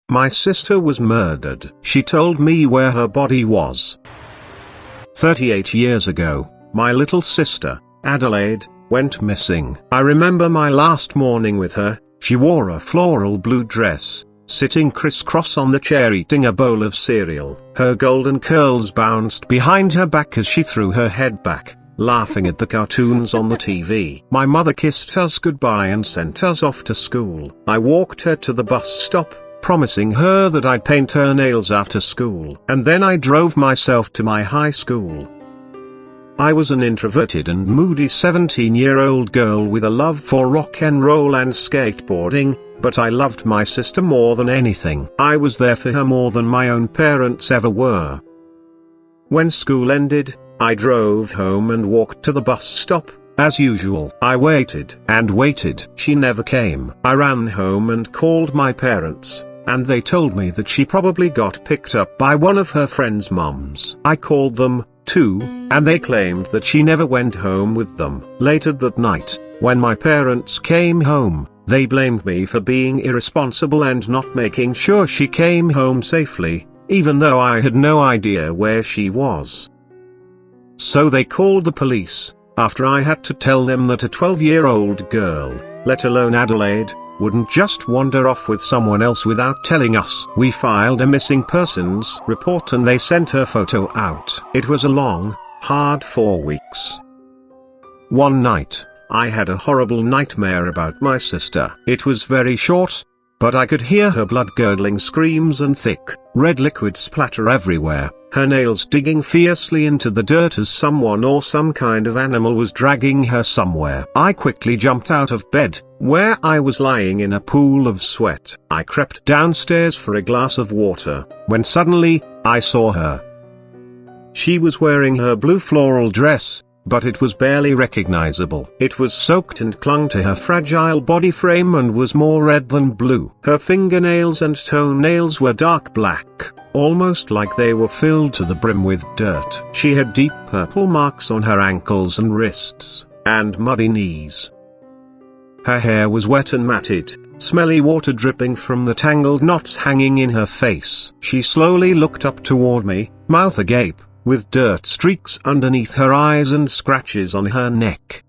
My sister was murdered. She told me where her body was. 38 years ago, my little sister, Adelaide, went missing. I remember my last morning with her. She wore a floral blue dress, sitting crisscross on the chair eating a bowl of cereal. Her golden curls bounced behind her back as she threw her head back, laughing at the cartoons on the TV. My mother kissed us goodbye and sent us off to school. I walked her to the bus stop, promising her that I'd paint her nails after school. And then I drove myself to my high school. I was an introverted and moody 17-year-old girl with a love for rock and roll and skateboarding, but I loved my sister more than anything. I was there for her more than my own parents ever were. When school ended, I drove home and walked to the bus stop. As usual, I waited and waited. She never came. I ran home and called my parents, and they told me that she probably got picked up by one of her friends' moms. I called them, too, and they claimed that she never went home with them. Later that night, when my parents came home, they blamed me for being irresponsible and not making sure she came home safely, even though I had no idea where she was. So they called the police, after I had to tell them that a 12-year-old girl, let alone Adelaide, wouldn't just wander off with someone else without telling us. We filed a missing persons report and they sent her photo out. It was a long, hard 4 weeks. One night, I had a horrible nightmare about my sister. It was very short, but I could hear her blood-curdling screams and thick, red liquid splatter everywhere, her nails digging fiercely into the dirt as someone or some kind of animal was dragging her somewhere. I quickly jumped out of bed, where I was lying in a pool of sweat. I crept downstairs for a glass of water, when suddenly, I saw her. She was wearing her blue floral dress, but it was barely recognizable. It was soaked and clung to her fragile body frame and was more red than blue. Her fingernails and toenails were dark black, almost like they were filled to the brim with dirt. She had deep purple marks on her ankles and wrists, and muddy knees. Her hair was wet and matted, smelly water dripping from the tangled knots hanging in her face. She slowly looked up toward me, mouth agape, with dirt streaks underneath her eyes and scratches on her neck.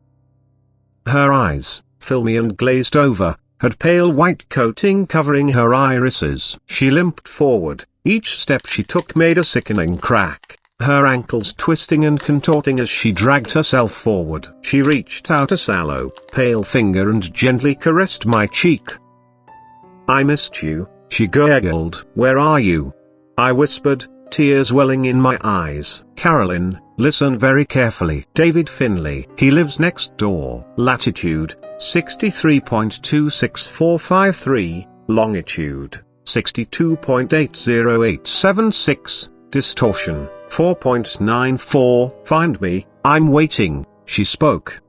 Her eyes, filmy and glazed over, had pale white coating covering her irises. She limped forward. Each step she took made a sickening crack, her ankles twisting and contorting as she dragged herself forward. She reached out a sallow, pale finger and gently caressed my cheek. "I missed you," she gurgled. "Where are you?" I whispered, tears welling in my eyes. "Carolyn, listen very carefully. David Finley. He lives next door. Latitude, 63.26453, longitude, 62.80876, distortion, 4.94. Find me, I'm waiting," she spoke.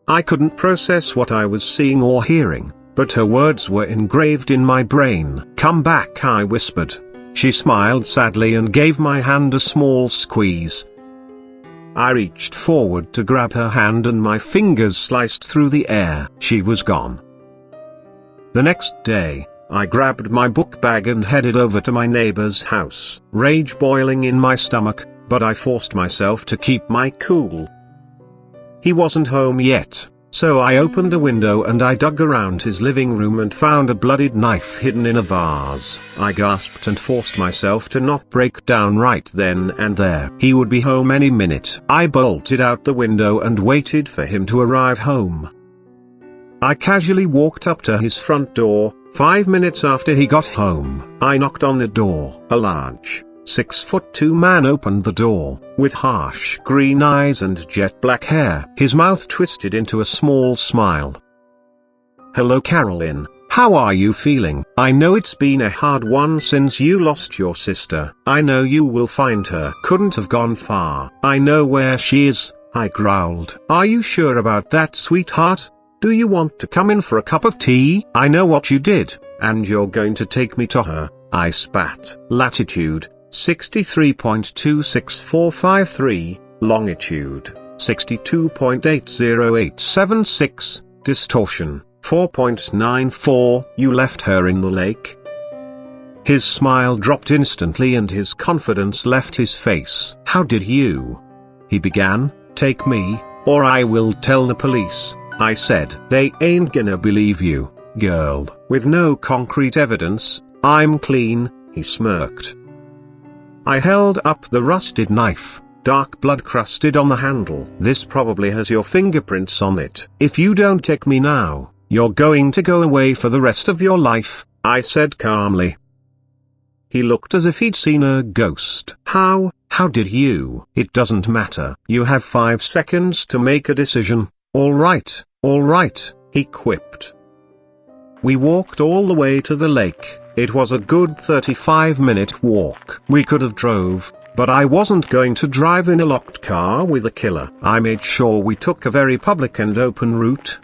I couldn't process what I was seeing or hearing, but her words were engraved in my brain. "Come back," I whispered. She smiled sadly and gave my hand a small squeeze. I reached forward to grab her hand and my fingers sliced through the air. She was gone. The next day, I grabbed my book bag and headed over to my neighbor's house. Rage boiling in my stomach, but I forced myself to keep my cool. He wasn't home yet. So I opened a window and I dug around his living room and found a bloodied knife hidden in a vase. I gasped and forced myself to not break down right then and there. He would be home any minute. I bolted out the window and waited for him to arrive home. I casually walked up to his front door. 5 minutes after he got home, I knocked on the door. A large, 6'2" man opened the door, with harsh green eyes and jet black hair. His mouth twisted into a small smile. "Hello Carolyn, how are you feeling? I know it's been a hard one since you lost your sister. I know you will find her. Couldn't have gone far. I know where she is," I growled. "Are you sure about that, sweetheart? Do you want to come in for a cup of tea? I know what you did, and you're going to take me to her," I spat. Latitude, 63.26453, longitude, 62.80876, distortion, 4.94. "You left her in the lake?" His smile dropped instantly and his confidence left his face. "How did you?" he began. "Take me, or I will tell the police," I said. "They ain't gonna believe you, girl." With no concrete evidence, "I'm clean," he smirked. I held up the rusted knife, dark blood crusted on the handle. "This probably has your fingerprints on it. If you don't take me now, you're going to go away for the rest of your life," I said calmly. He looked as if he'd seen a ghost. How did you?" "It doesn't matter. You have 5 seconds to make a decision." All right, he quipped. We walked all the way to the lake. It was a good 35-minute walk. We could have drove, but I wasn't going to drive in a locked car with a killer. I made sure we took a very public and open route.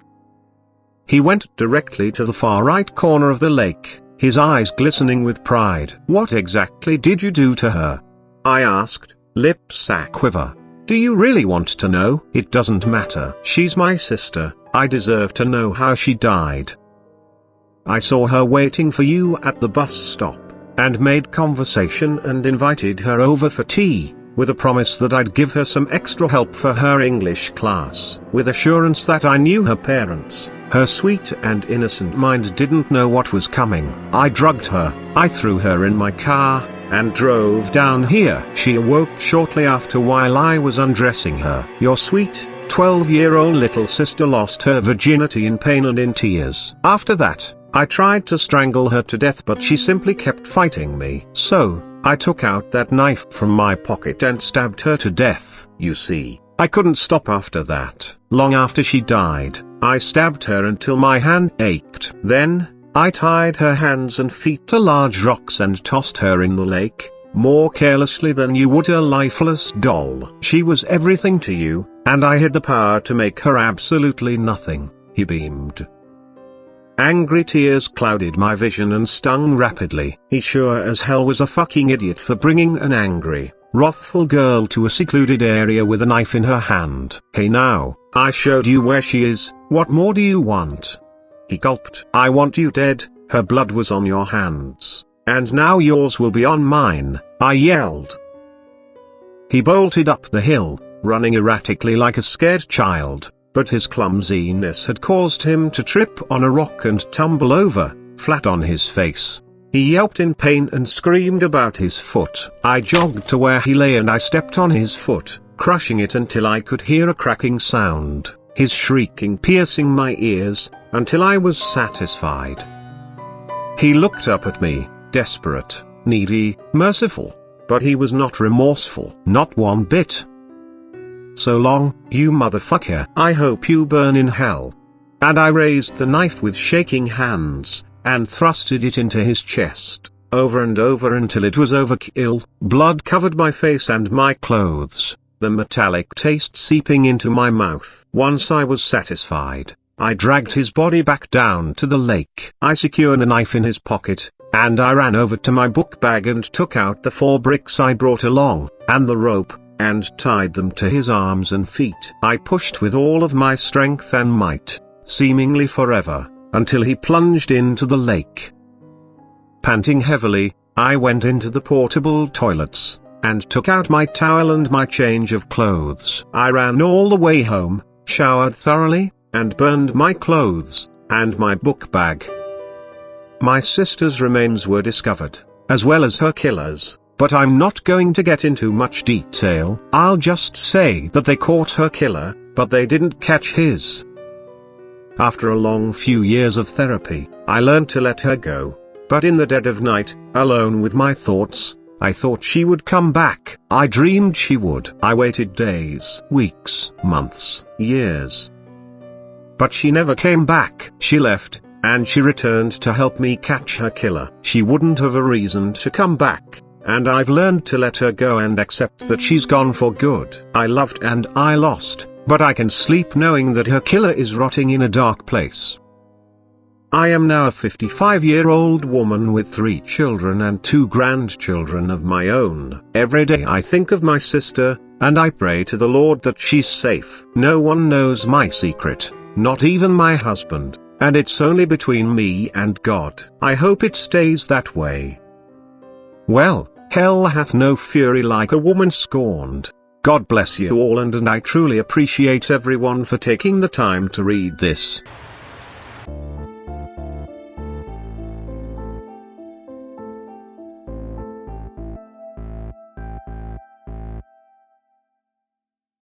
He went directly to the far right corner of the lake, his eyes glistening with pride. "What exactly did you do to her?" I asked, lips a-quiver. "Do you really want to know?" "It doesn't matter. She's my sister. I deserve to know how she died." "I saw her waiting for you at the bus stop, and made conversation and invited her over for tea, with a promise that I'd give her some extra help for her English class. With assurance that I knew her parents, her sweet and innocent mind didn't know what was coming. I drugged her, I threw her in my car, and drove down here." She awoke shortly after while I was undressing her. "Your sweet, 12-year-old little sister lost her virginity in pain and in tears. After that, I tried to strangle her to death, but she simply kept fighting me. So, I took out that knife from my pocket and stabbed her to death. You see, I couldn't stop after that. Long after she died, I stabbed her until my hand ached. Then, I tied her hands and feet to large rocks and tossed her in the lake, more carelessly than you would a lifeless doll. She was everything to you, and I had the power to make her absolutely nothing." He beamed. Angry tears clouded my vision and stung rapidly. He sure as hell was a fucking idiot for bringing an angry, wrathful girl to a secluded area with a knife in her hand. "Hey now, I showed you where she is, what more do you want?" He gulped. "I want you dead. Her blood was on your hands, and now yours will be on mine," I yelled. He bolted up the hill, running erratically like a scared child, but his clumsiness had caused him to trip on a rock and tumble over, flat on his face. He yelped in pain and screamed about his foot. I jogged to where he lay and I stepped on his foot, crushing it until I could hear a cracking sound, his shrieking piercing my ears, until I was satisfied. He looked up at me, desperate, needy, merciful, but he was not remorseful. Not one bit. "So long, you motherfucker. I hope you burn in hell." And I raised the knife with shaking hands, and thrusted it into his chest, over and over until it was overkill. Blood covered my face and my clothes, the metallic taste seeping into my mouth. Once I was satisfied, I dragged his body back down to the lake. I secured the knife in his pocket, and I ran over to my book bag and took out the 4 bricks I brought along, and the rope, and tied them to his arms and feet. I pushed with all of my strength and might, seemingly forever, until he plunged into the lake. Panting heavily, I went into the portable toilets, and took out my towel and my change of clothes. I ran all the way home, showered thoroughly, and burned my clothes, and my book bag. My sister's remains were discovered, as well as her killer's, but I'm not going to get into much detail. I'll just say that they caught her killer, but they didn't catch his. After a long few years of therapy, I learned to let her go, but in the dead of night, alone with my thoughts, I thought she would come back. I dreamed she would. I waited days, weeks, months, years. But she never came back. She left, and she returned to help me catch her killer. She wouldn't have a reason to come back, and I've learned to let her go and accept that she's gone for good. I loved and I lost, but I can sleep knowing that her killer is rotting in a dark place. I am now a 55-year-old woman with 3 children and 2 grandchildren of my own. Every day I think of my sister, and I pray to the Lord that she's safe. No one knows my secret, not even my husband, and it's only between me and God. I hope it stays that way. Well, hell hath no fury like a woman scorned. God bless you all, and I truly appreciate everyone for taking the time to read this.